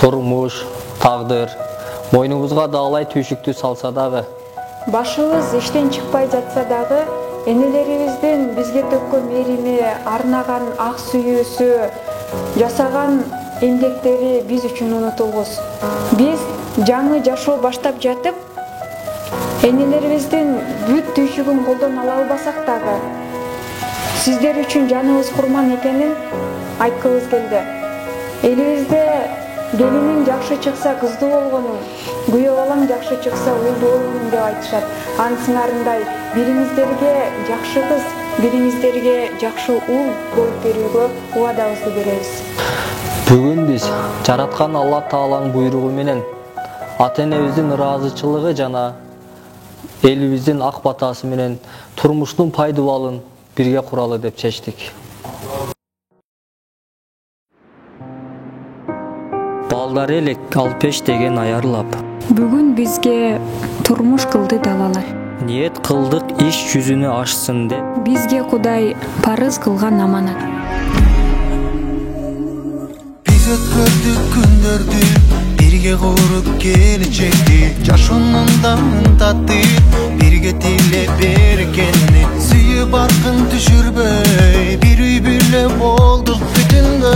турмуш, тагдыр мойнубузга дагылай түйшүктү салса дагы, башыбыз иштен чыкпай жатса дагы, энелерибиздин бизге төккөн мээрими, арнаган ак сүйүүсү, жасаган эмгектери биз үчүн унутулгус. Биз жаңы жашоо баштап жатып, энелерибиздин бүт түйшүгүн колдон ала албасак дагы, сиздер үчүн жаныбыз курман экенин айткыбыз келди. Элибизде келиниң жакшы чыкса кыздуу болгонун, күйөө балаң жакшы чыкса уулдуу болгонун деп айтышат. Анын сыңарындай бириңиздерге жакшы кыз, бириңиздерге жакшы уул болуп берүүгө убадабызды беребиз. Бүгүн биз жараткан Алла Тааланын буйругу менен ата-энебиздин ыраазычылыгы жана элибиздин ак батасы менен турмуштун пайдубалын бирге куралы деп чечтик. Балдар элек алпеш деген аярлап, Бүгүн бизге турмуш кылды далалар. ниет кылдык иш жүзүнө ашсын деп, Бизге Кудай парыз кылган аманат. Биз өткөрдүк күндөрдү, бирге куруп келечекти, жашоонун дамын татып, бирге тилеп берекени, сүйүп аркын түшүрбөй, бир үй бүлө болдук бүтүнгө.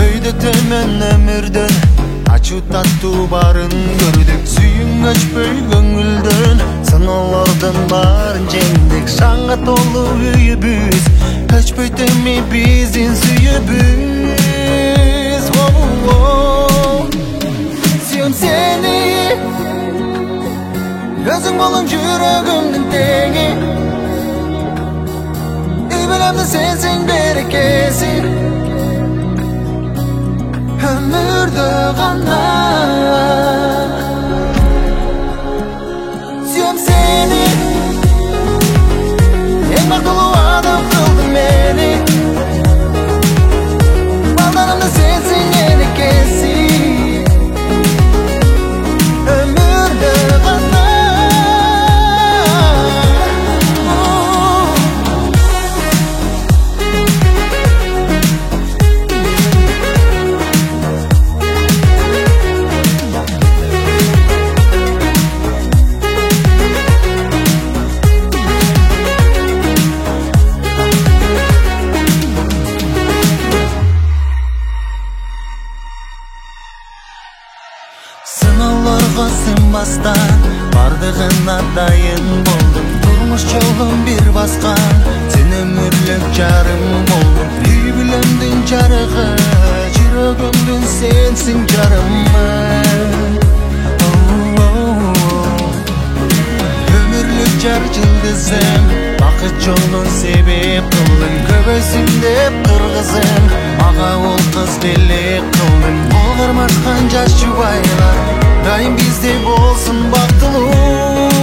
Өйдө төмөн өмүрдөн ачуу таттуу барын көрдүк, сүйүң өчпөй көңүлдөн, сыноолордун баарын жеңдик, шаңга толуу үйүбүз, өчпөй теме биздин сүйүбүз. Сүйөм сени, өзүң болуң жүрөгүмдүн теңи, үй бүлөмдү сенсиң берекеси, өмүрдө гана. Сүйөм сени, эң бактылуу адам кылдың мени, балдарымды сенсиң энекеси, өмүрдө гана. Сыноолорго сынбастан бардыгына дайын болдум, турмуш жолун бир баскан, сен өмүрлүк жарым болдуң, үй бүлөмдүн жарыгы, жүрөгүмдүн сенсиң жарымы. Өмүрлүк жар жылдызым, бакыт жолун себеп кылдың, көбөйсүн деп кыргызым, мага ол кыз белек кылдың. Болгармашкан жаш жубайлар дайым бизде болсун бактылуу.